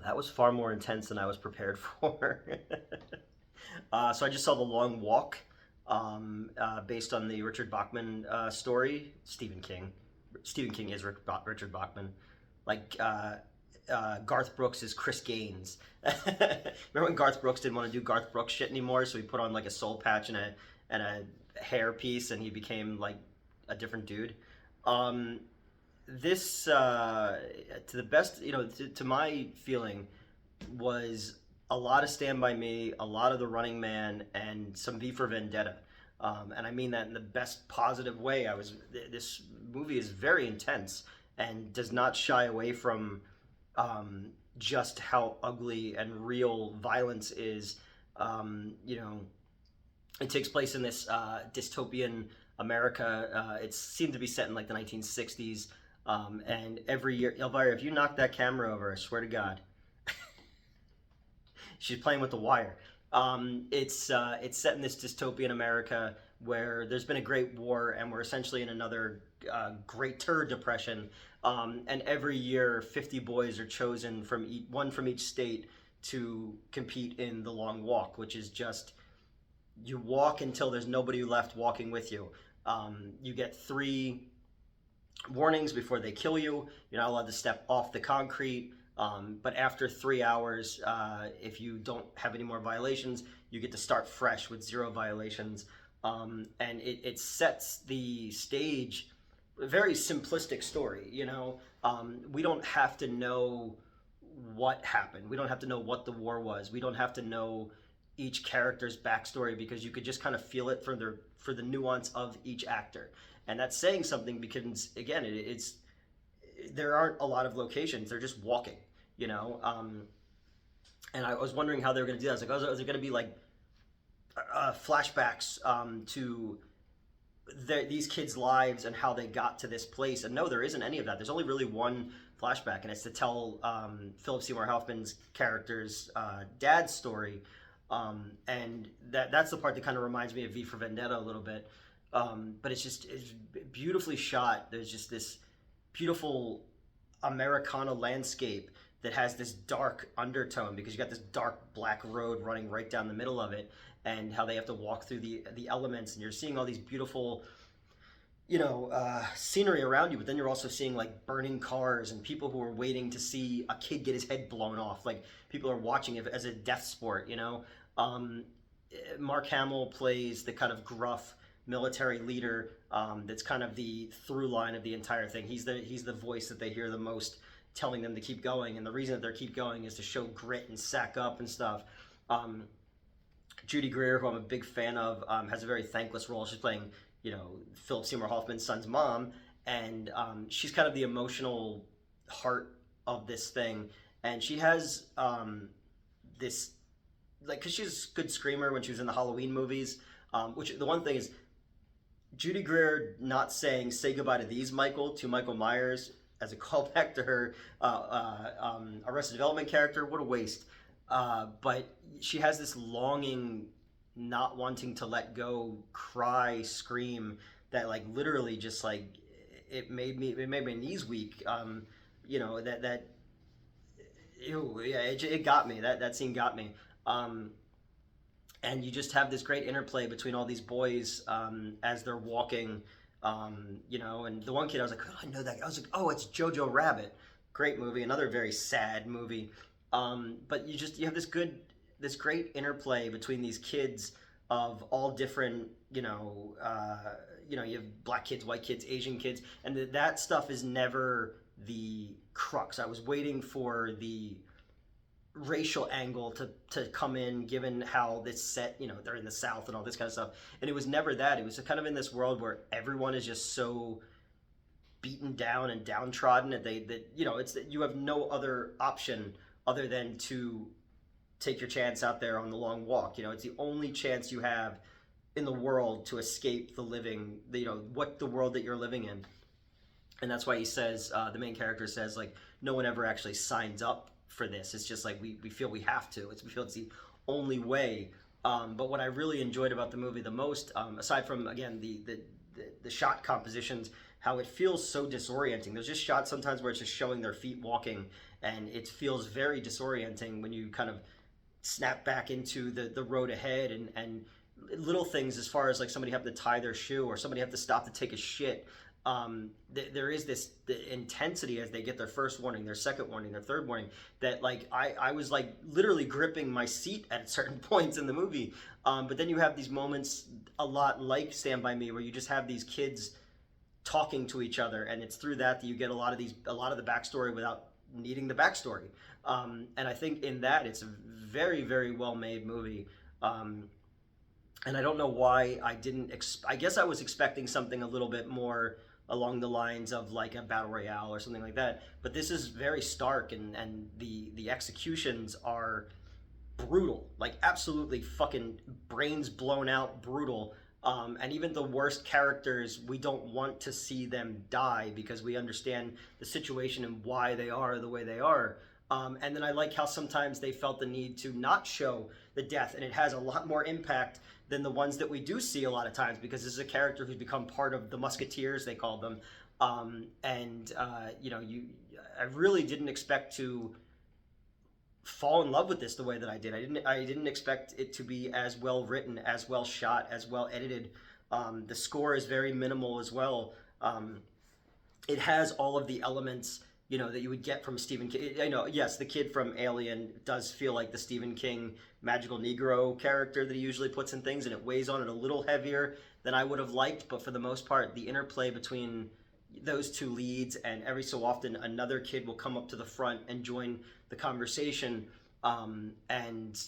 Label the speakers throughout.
Speaker 1: that was far more intense than I was prepared for. So I just saw The Long Walk, based on the Richard Bachman story. Stephen King. Stephen King is Richard Bachman. Like Garth Brooks is Chris Gaines. Remember when Garth Brooks didn't want to do Garth Brooks shit anymore, so he put on like a soul patch and a hair piece, and he became like a different dude. Um, this to the best, to my feeling, was a lot of Stand By Me, a lot of The Running Man, and some V for Vendetta. And I mean that in the best positive way. This movie is very intense and does not shy away from just how ugly and real violence is. You know, it takes place in this dystopian America. It seemed to be set in like the 1960s. And every year, Elvira, if you knock that camera over, I swear to God, she's playing with the wire. It's set in this dystopian America where there's been a great war, and we're essentially in another greater depression. And every year, 50 boys are chosen from one from each state to compete in the Long Walk, which is just you walk until there's nobody left walking with you. You get 3 warnings before they kill you. You're not allowed to step off the concrete. But after 3 hours, if you don't have any more violations, you get to start fresh with 0 violations. And it sets the stage, a very simplistic story. We don't have to know what happened. We don't have to know what the war was. We don't have to know each character's backstory, because you could just kind of feel it for the nuance of each actor. And that's saying something, because again, it's there aren't a lot of locations. They're just walking, you know. And I was wondering how they were going to do that. I was like, oh, is it going to be like flashbacks to these kids' lives and how they got to this place? And no, there isn't any of that. There's only really one flashback, and it's to tell Philip Seymour Hoffman's character's dad's story. And that's the part that kind of reminds me of V for Vendetta a little bit. But it's beautifully shot. There's just this beautiful Americana landscape that has this dark undertone, because you got this dark black road running right down the middle of it, and how they have to walk through the elements, and you're seeing all these beautiful scenery around you, but then you're also seeing like burning cars and people who are waiting to see a kid get his head blown off. Like, people are watching it as a death sport. Mark Hamill plays the kind of gruff military leader. That's kind of the through line of the entire thing. He's the voice that they hear the most, telling them to keep going, and the reason that they keep going is to show grit and sack up and stuff. Judy Greer, who I'm a big fan of, has a very thankless role. She's playing, Philip Seymour Hoffman's son's mom, and she's kind of the emotional heart of this thing. And she has this, like, because she's a good screamer when she was in the Halloween movies. Which the one thing is, Judy Greer not saying "say goodbye to these Michael" to Michael Myers as a callback to her Arrested Development character. What a waste. But she has this longing, not wanting to let go, cry, scream, that like literally just like it made my knees weak. That ew, yeah, it got me. That scene got me. And you just have this great interplay between all these boys as they're walking. And the one kid, I was like, oh, I know that. I was like, oh, it's Jojo Rabbit. Great movie. Another very sad movie. But you have this great interplay between these kids of all different, you have black kids, white kids, Asian kids, and that stuff is never the crux. I was waiting for the racial angle to come in, given how this set, they're in the South and all this kind of stuff, and it was never that. It was kind of in this world where everyone is just so beaten down and downtrodden that it's that you have no other option other than to take your chance out there on the Long Walk. It's the only chance you have in the world to escape the living, what the world that you're living in. And that's why he says, the main character says, like, no one ever actually signs up for this. It's just like we feel we have to. We feel it's the only way. But what I really enjoyed about the movie the most, aside from, again, the shot compositions how it feels so disorienting. There's just shots sometimes where it's just showing their feet walking, and it feels very disorienting when you kind of snap back into the road ahead, and little things as far as like somebody have to tie their shoe or somebody have to stop to take a shit. There is this the intensity as they get their first warning, their second warning, their third warning, that like I was like literally gripping my seat at certain points in the movie. But then you have these moments a lot like Stand By Me where you just have these kids talking to each other, and it's through that you get a lot of the backstory without needing the backstory. And I think in that it's a very, very well made movie. And I don't know why I didn't. I guess I was expecting something a little bit more along the lines of like a battle royale or something like that. But this is very stark, and the executions are brutal, like absolutely fucking brains blown out brutal. And even the worst characters, we don't want to see them die because we understand the situation and why they are the way they are. And then I like how sometimes they felt the need to not show the death, and it has a lot more impact than the ones that we do see a lot of times, because this is a character who's become part of the Musketeers, they called them. I really didn't expect to fall in love with this the way that I did. I didn't expect it to be as well written, as well shot, as well edited. The score is very minimal as well. It has all of the elements, you know, that you would get from Stephen King. I know, yes, the kid from Alien does feel like the Stephen King magical Negro character that he usually puts in things, and it weighs on it a little heavier than I would have liked. But for the most part, the interplay between those two leads, and every so often another kid will come up to the front and join the conversation. And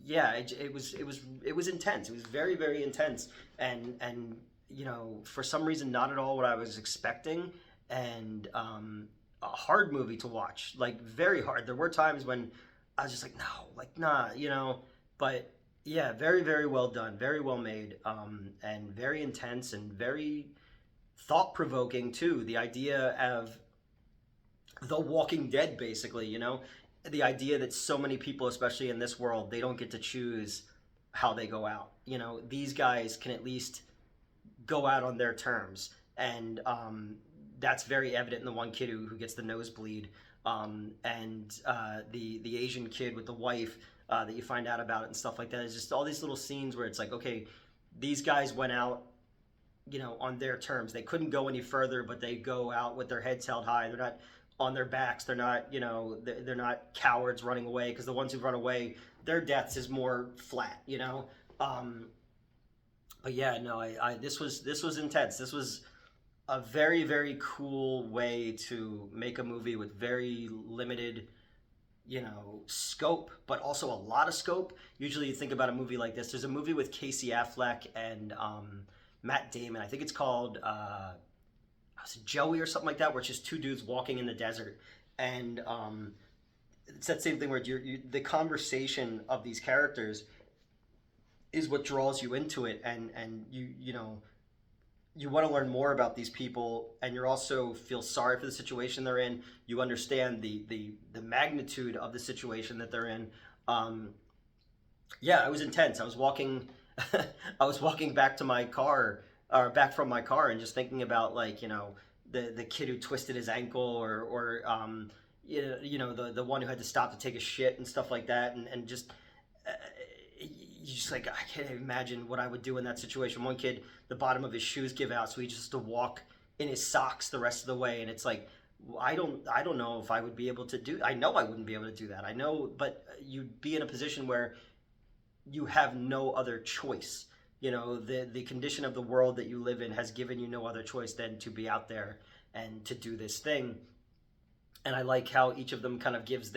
Speaker 1: yeah, it was intense. It was very, very intense, and you know, for some reason, not at all what I was expecting, and a hard movie to watch, like very hard. There were times when I was just like, no, like nah, you know. But yeah, very, very well done, very well made, and very intense and very thought provoking too. The idea of The Walking Dead, basically, you know, the idea that so many people, especially in this world, they don't get to choose how they go out. You know, these guys can at least go out on their terms, and that's very evident in the one kid who gets the nosebleed, and the Asian kid with the wife that you find out about it and stuff like that. It's just all these little scenes where it's like, okay, these guys went out, you know, on their terms. They couldn't go any further, but they go out with their heads held high. They're not on their backs. They're not, you know, they're not cowards running away, because the ones who run away, their deaths is more flat, you know. But yeah, no, this was intense. This was a very, very cool way to make a movie with very limited, you know, scope, but also a lot of scope. Usually you think about a movie like this. There's a movie with Casey Affleck and Matt Damon. I think it's called Joey or something like that, where it's just two dudes walking in the desert, and it's that same thing where the conversation of these characters is what draws you into it, and you know, you want to learn more about these people, and you also feel sorry for the situation they're in. You understand the magnitude of the situation that they're in. Yeah, it was intense. I was walking I was walking back to my car, or back from my car, and just thinking about, like, you know, the kid who twisted his ankle, or you know, the one who had to stop to take a shit and stuff like that, and just you just like, I can't imagine what I would do in that situation. One kid, the bottom of his shoes give out, so he just has to walk in his socks the rest of the way, and it's like, I don't know if I would be able to do. I know I wouldn't be able to do that. I know, but you'd be in a position where you have no other choice. You know, the condition of the world that you live in has given you no other choice than to be out there and to do this thing. And I like how each of them kind of gives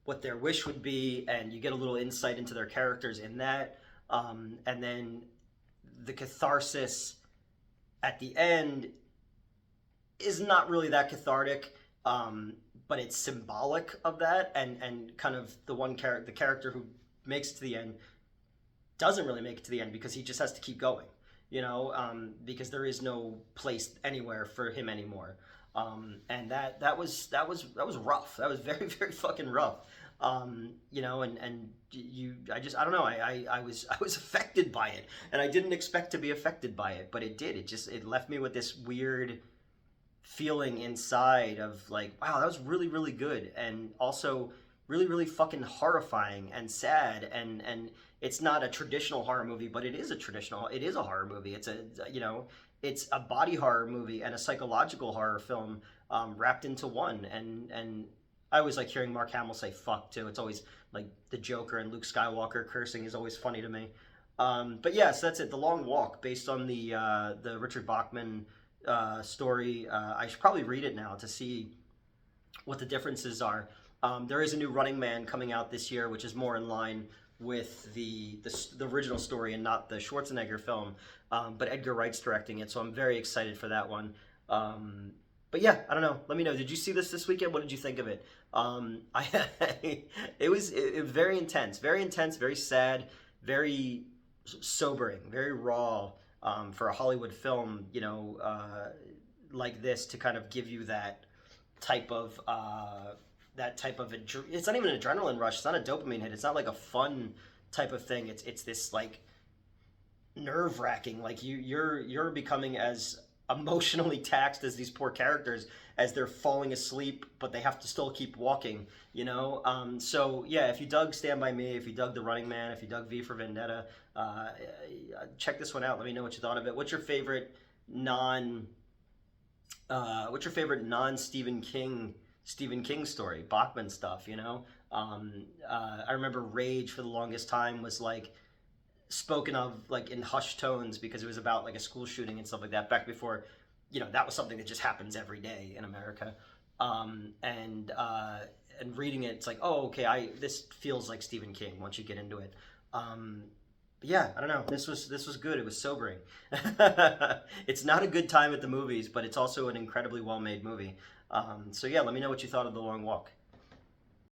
Speaker 1: what their wish would be, and you get a little insight into their characters in that. And then the catharsis at the end is not really that cathartic, but it's symbolic of that, and kind of the character who makes it to the end doesn't really make it to the end, because he just has to keep going, you know, because there is no place anywhere for him anymore. And that was rough. That was very, very fucking rough. and you, I don't know, I was affected by it, and I didn't expect to be affected by it, but it did. It left me with this weird feeling inside of like, wow, that was really, really good, and also really, really fucking horrifying and sad, and it's not a traditional horror movie, but it is a horror movie. It's a body horror movie and a psychological horror film, wrapped into one, and I always like hearing Mark Hamill say "fuck" too. It's always like the Joker and Luke Skywalker cursing is always funny to me. But yes, that's it. The Long Walk, based on the Richard Bachman story. I should probably read it now to see what the differences are. There is a new Running Man coming out this year, which is more in line with the original story and not the Schwarzenegger film. But Edgar Wright's directing it, so I'm very excited for that one. But yeah, I don't know. Let me know. Did you see this weekend? What did you think of it? It was very intense, very sad, very sobering, very raw, for a Hollywood film, like this, to kind of give you type of it's not even an adrenaline rush. It's not a dopamine hit. It's not like a fun type of thing. It's this like nerve wracking. Like you're becoming as emotionally taxed as these poor characters as they're falling asleep, but they have to still keep walking. So yeah, if you dug Stand By Me, if you dug The Running Man, if you dug V for Vendetta, check this one out. Let me know what you thought of it. Non what's your favorite non Stephen King story, Bachman stuff? I remember Rage for the longest time was like spoken of like in hushed tones because it was about like a school shooting and stuff like that back before, that was something that just happens every day in America. And reading it, it's like, oh, okay, this feels like Stephen King once you get into it. But yeah, I don't know. This was good. It was sobering. It's not a good time at the movies, but it's also an incredibly well made movie. So yeah, let me know what you thought of The Long Walk.